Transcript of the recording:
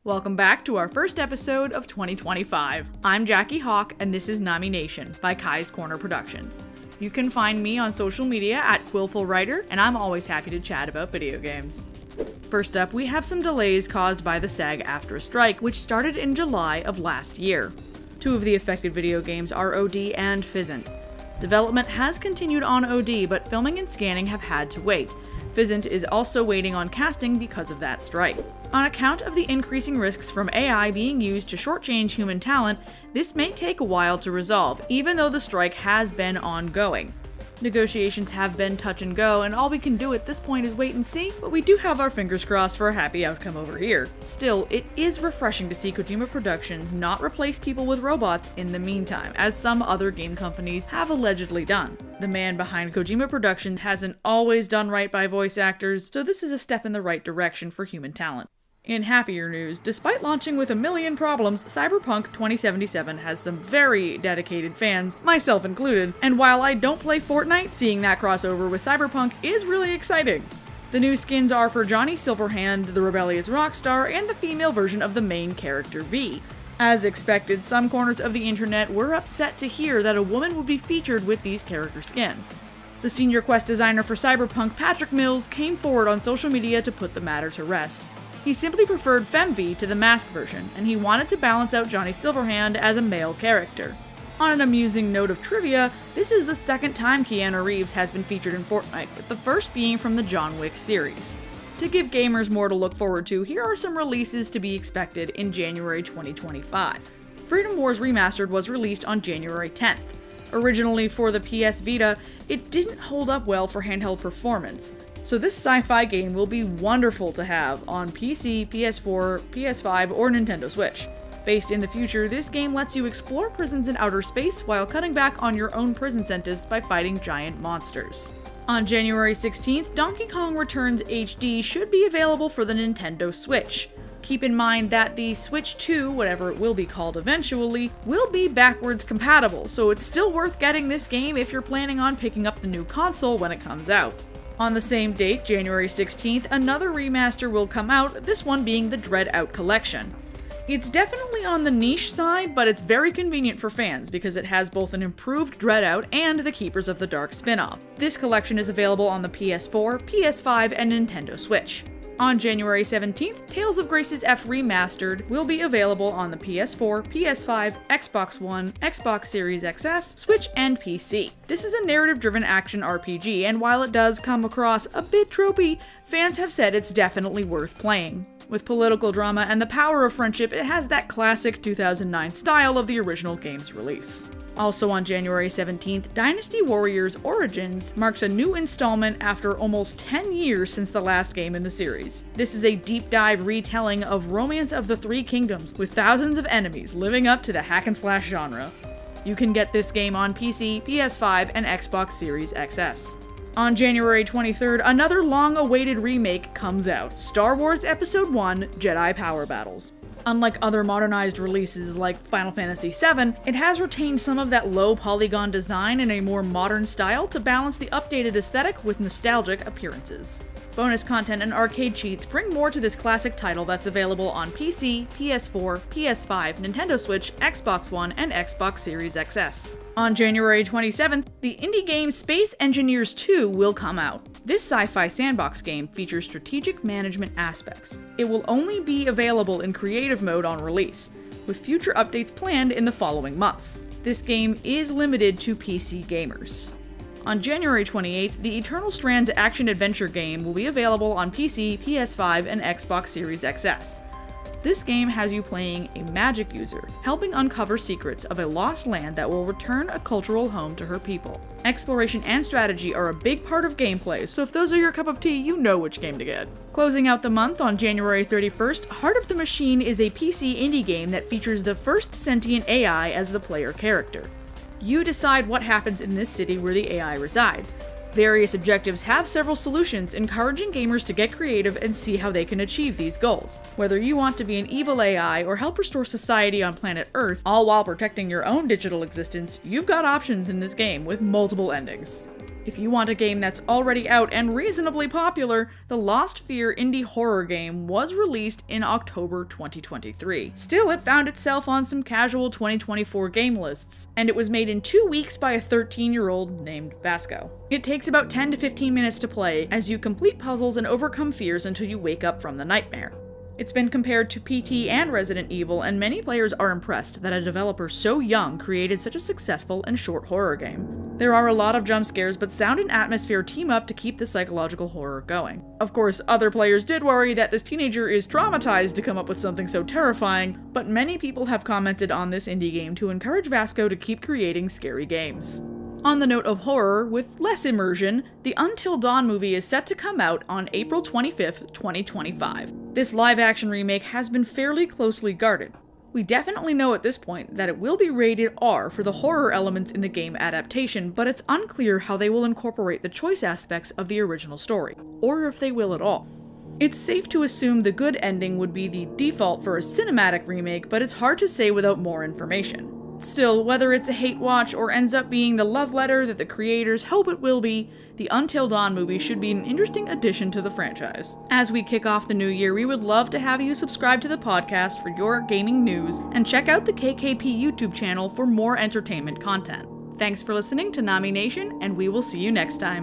Welcome back to our first episode of 2025. I'm Jackie Hawk, and this is Nami Nation by Kai's Korner Productions. You can find me on social media at QuillfulWriter, and I'm always happy to chat about video games. First up, we have some delays caused by the SAG ACTRA strike, which started in July of last year. Two of the affected video games are OD and Fizzant. Development has continued on OD, but filming and scanning have had to wait. Fizzant is also waiting on casting because of that strike. On account of the increasing risks from AI being used to shortchange human talent, this may take a while to resolve, even though the strike has been ongoing. Negotiations have been touch and go, and all we can do at this point is wait and see, but we do have our fingers crossed for a happy outcome over here. Still, it is refreshing to see Kojima Productions not replace people with robots in the meantime, as some other game companies have allegedly done. The man behind Kojima Productions hasn't always done right by voice actors, so this is a step in the right direction for human talent. In happier news, despite launching with a million problems, Cyberpunk 2077 has some very dedicated fans, myself included, and while I don't play Fortnite, seeing that crossover with Cyberpunk is really exciting. The new skins are for Johnny Silverhand, the rebellious rockstar, and the female version of the main character V. As expected, some corners of the internet were upset to hear that a woman would be featured with these character skins. The senior quest designer for Cyberpunk, Patrick Mills, came forward on social media to put the matter to rest. He simply preferred FemV to the mask version, and he wanted to balance out Johnny Silverhand as a male character. On an amusing note of trivia, this is the second time Keanu Reeves has been featured in Fortnite, with the first being from the John Wick series. To give gamers more to look forward to, here are some releases to be expected in January 2025. Freedom Wars Remastered was released on January 10th. Originally for the PS Vita, it didn't hold up well for handheld performance. So this sci-fi game will be wonderful to have on PC, PS4, PS5, or Nintendo Switch. Based in the future, this game lets you explore prisons in outer space while cutting back on your own prison sentence by fighting giant monsters. On January 16th, Donkey Kong Returns HD should be available for the Nintendo Switch. Keep in mind that the Switch 2, whatever it will be called eventually, will be backwards compatible, so it's still worth getting this game if you're planning on picking up the new console when it comes out. On the same date, January 16th, another remaster will come out, this one being the Dread Out Collection. It's definitely on the niche side, but it's very convenient for fans because it has both an improved Dread Out and the Keepers of the Dark spin-off. This collection is available on the PS4, PS5, and Nintendo Switch. On January 17th, Tales of Grace's F Remastered will be available on the PS4, PS5, Xbox One, Xbox Series XS, Switch, and PC. This is a narrative-driven action RPG, and while it does come across a bit tropey, fans have said it's definitely worth playing. With political drama and the power of friendship, it has that classic 2009 style of the original game's release. Also on January 17th, Dynasty Warriors Origins marks a new installment after almost 10 years since the last game in the series. This is a deep dive retelling of Romance of the Three Kingdoms, with thousands of enemies living up to the hack and slash genre. You can get this game on PC, PS5, and Xbox Series XS. On January 23rd, another long-awaited remake comes out, Star Wars Episode 1: Jedi Power Battles. Unlike other modernized releases like Final Fantasy VII, it has retained some of that low polygon design in a more modern style to balance the updated aesthetic with nostalgic appearances. Bonus content and arcade cheats bring more to this classic title that's available on PC, PS4, PS5, Nintendo Switch, Xbox One, and Xbox Series XS. On January 27th, the indie game Space Engineers 2 will come out. This sci-fi sandbox game features strategic management aspects. It will only be available in creative mode on release, with future updates planned in the following months. This game is limited to PC gamers. On January 28th, the Eternal Strands action-adventure game will be available on PC, PS5, and Xbox Series XS. This game has you playing a magic user, helping uncover secrets of a lost land that will return a cultural home to her people. Exploration and strategy are a big part of gameplay, so if those are your cup of tea, you know which game to get. Closing out the month on January 31st, Heart of the Machine is a PC indie game that features the first sentient AI as the player character. You decide what happens in this city where the AI resides. Various objectives have several solutions, encouraging gamers to get creative and see how they can achieve these goals. Whether you want to be an evil AI or help restore society on planet Earth, all while protecting your own digital existence, you've got options in this game with multiple endings. If you want a game that's already out and reasonably popular, the Lost Fear indie horror game was released in October 2023. Still, it found itself on some casual 2024 game lists, and it was made in 2 weeks by a 13-year-old named Vasco. It takes about 10 to 15 minutes to play as you complete puzzles and overcome fears until you wake up from the nightmare. It's been compared to PT and Resident Evil, and many players are impressed that a developer so young created such a successful and short horror game. There are a lot of jump scares, but sound and atmosphere team up to keep the psychological horror going. Of course, other players did worry that this teenager is traumatized to come up with something so terrifying, but many people have commented on this indie game to encourage Vasco to keep creating scary games. On the note of horror, with less immersion, the Until Dawn movie is set to come out on April 25th, 2025. This live-action remake has been fairly closely guarded. We definitely know at this point that it will be rated R for the horror elements in the game adaptation, but it's unclear how they will incorporate the choice aspects of the original story, or if they will at all. It's safe to assume the good ending would be the default for a cinematic remake, but it's hard to say without more information. Still, whether it's a hate watch or ends up being the love letter that the creators hope it will be, the Until Dawn movie should be an interesting addition to the franchise. As we kick off the new year, we would love to have you subscribe to the podcast for your gaming news and check out the KKP YouTube channel for more entertainment content. Thanks for listening to Nami Nation, and we will see you next time.